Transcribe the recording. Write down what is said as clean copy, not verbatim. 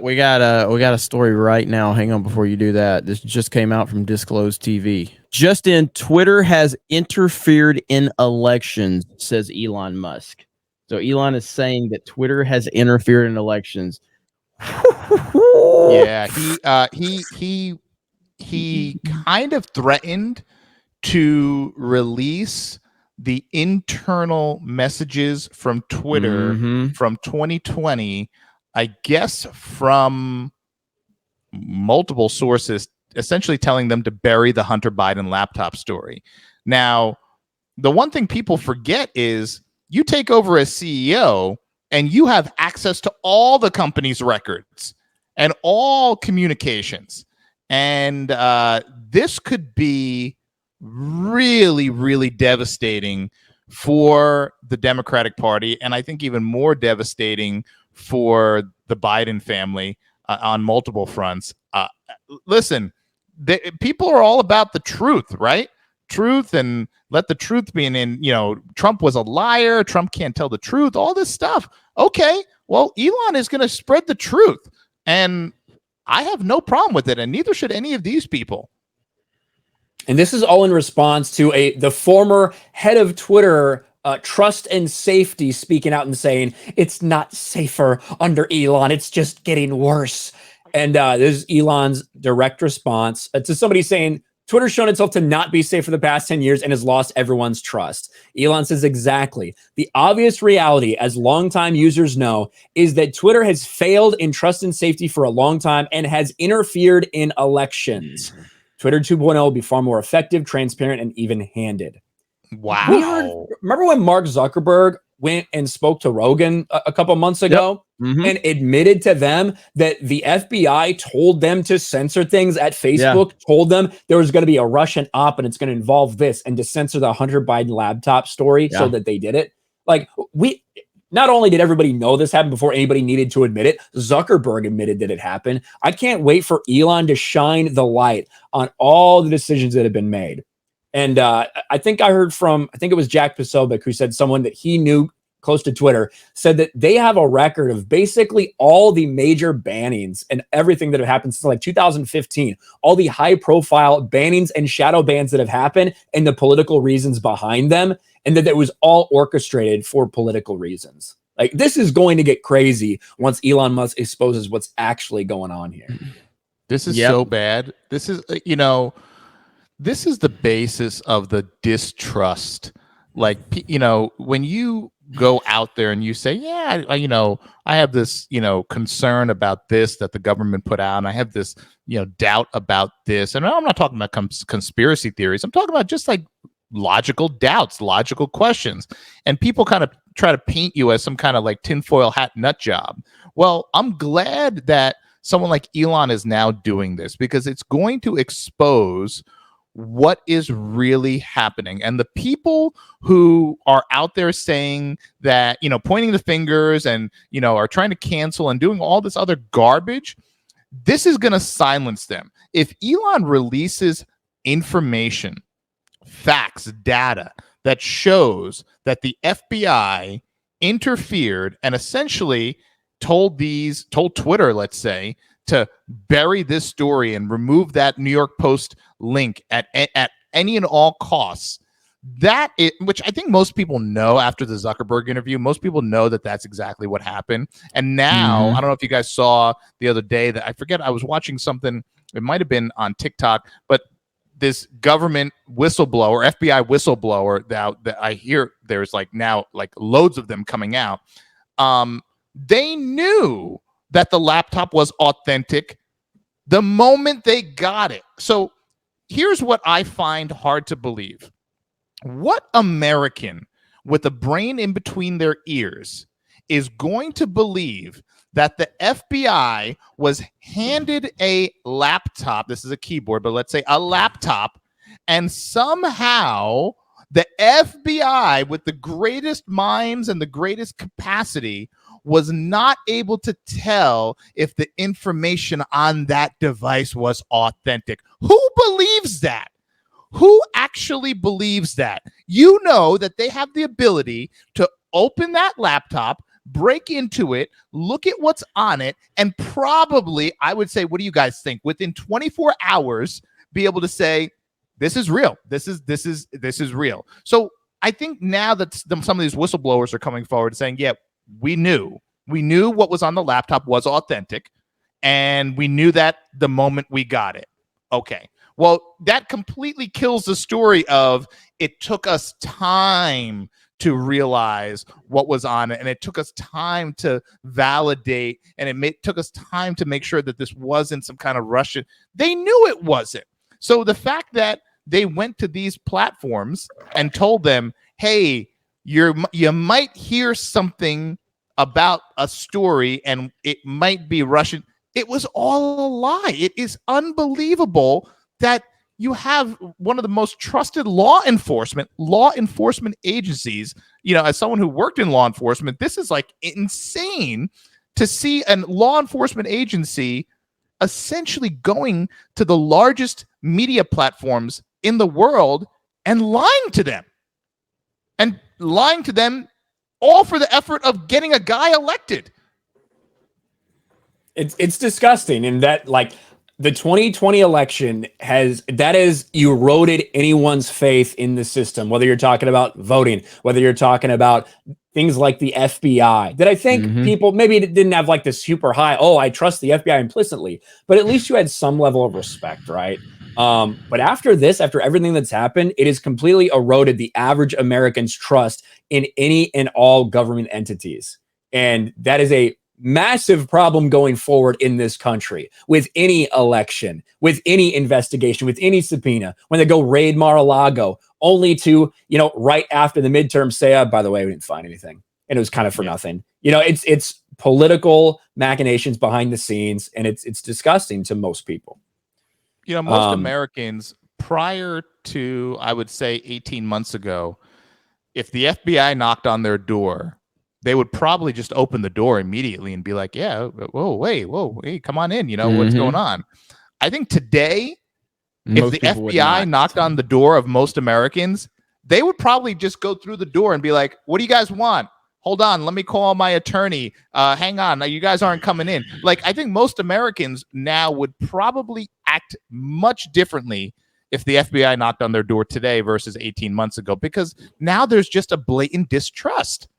we got a story right now. Hang on before you do that. This just came out from Disclosed TV. Just in, Twitter has interfered in elections, says Elon Musk. So Elon is saying that Twitter has interfered in elections. Yeah, he kind of threatened to release the internal messages from Twitter from 2020, I guess from multiple sources, essentially telling them to bury the Hunter Biden laptop story. Now, the one thing people forget is you take over as CEO and you have access to all the company's records and all communications. And this could be really, really devastating for the Democratic Party, and I think even more devastating for the Biden family on multiple fronts. Listen, people are all about the truth, right? Truth, and let the truth be in, Trump was a liar. Trump can't tell the truth, all this stuff. Okay, well, Elon is going to spread the truth, and I have no problem with it, and neither should any of these people. And this is all in response to the former head of Twitter, Trust and Safety, speaking out and saying it's not safer under Elon. It's just getting worse. And this is Elon's direct response to somebody saying Twitter's shown itself to not be safe for the past 10 years and has lost everyone's trust. Elon says exactly. The obvious reality, as longtime users know, is that Twitter has failed in trust and safety for a long time and has interfered in elections. Twitter 2.0 will be far more effective, transparent, and even-handed. Wow. Remember when Mark Zuckerberg went and spoke to Rogan a couple months ago and admitted to them that the FBI told them to censor things at Facebook, told them there was going to be a Russian op and it's going to involve this, and to censor the Hunter Biden laptop story so that they did it? Like, not only did everybody know this happened before anybody needed to admit it, Zuckerberg admitted that it happened. I can't wait for Elon to shine the light on all the decisions that have been made. And I think I heard from, I think it was Jack Posobiec, who said someone that he knew close to Twitter said that they have a record of basically all the major bannings and everything that have happened since like 2015, all the high profile bannings and shadow bans that have happened and the political reasons behind them, and that it was all orchestrated for political reasons. Like, this is going to get crazy once Elon Musk exposes what's actually going on here. This is so bad. This is, this is the basis of the distrust. Like, when you go out there and you say, I have this, concern about this that the government put out, and I have this, doubt about this. And I'm not talking about conspiracy theories. I'm talking about just like logical doubts, logical questions. And people kind of try to paint you as some kind of like tinfoil hat nut job. Well, I'm glad that someone like Elon is now doing this, because it's going to expose what is really happening. And the people who are out there saying that, pointing the fingers and, are trying to cancel and doing all this other garbage, this is going to silence them. If Elon releases information, facts, data that shows that the FBI interfered and essentially told Twitter, let's say, to bury this story and remove that New York Post link at any and all costs, which I think most people know after the Zuckerberg interview, most people know that that's exactly what happened. And now, I don't know if you guys saw the other day that, I forget, I was watching something, it might have been on TikTok, but this government whistleblower, FBI whistleblower, that I hear there's like now like loads of them coming out. They knew that the laptop was authentic the moment they got it. So here's what I find hard to believe. What American with a brain in between their ears is going to believe that the FBI was handed a laptop? This is a keyboard, but let's say a laptop, and somehow the FBI, with the greatest minds and the greatest capacity, was not able to tell if the information on that device was authentic. Who believes that? Who actually believes that? You know that they have the ability to open that laptop, break into it, look at what's on it, and probably, I would say, what do you guys think? Within 24 hours, be able to say, this is real. This is real. So I think now that some of these whistleblowers are coming forward saying, yeah, we knew what was on the laptop was authentic, and we knew that the moment we got it. Okay. Well, that completely kills the story of it took us time to realize what was on it, and it took us time to validate, and it took us time to make sure that this wasn't some kind of Russian. They knew it wasn't. So the fact that they went to these platforms and told them, hey, you might hear something about a story and it might be Russian. It was all a lie. It is unbelievable that you have one of the most trusted law enforcement agencies. You know, as someone who worked in law enforcement, this is like insane to see a law enforcement agency essentially going to the largest media platforms in the world and lying to them all for the effort of getting a guy elected. It's disgusting. And that, like, the 2020 election has eroded anyone's faith in the system, whether you're talking about voting, whether you're talking about things like the FBI, that I think people maybe didn't have like this super high, oh, I trust the FBI implicitly, but at least you had some level of respect, right? But after this, after everything that's happened, it has completely eroded the average American's trust in any and all government entities. And that is a massive problem going forward in this country with any election, with any investigation, with any subpoena, when they go raid Mar-a-Lago, only to, right after the midterm say, by the way, we didn't find anything. And it was kind of for nothing. It's political machinations behind the scenes, and it's disgusting to most people. Most Americans, prior to, I would say, 18 months ago, if the FBI knocked on their door, they would probably just open the door immediately and be like, yeah, whoa, hey, come on in. What's going on? I think today, if the FBI knocked on the door of most Americans, they would probably just go through the door and be like, what do you guys want? Hold on, let me call my attorney. Hang on, you guys aren't coming in. Like, I think most Americans now would probably act much differently if the FBI knocked on their door today versus 18 months ago, because now there's just a blatant distrust.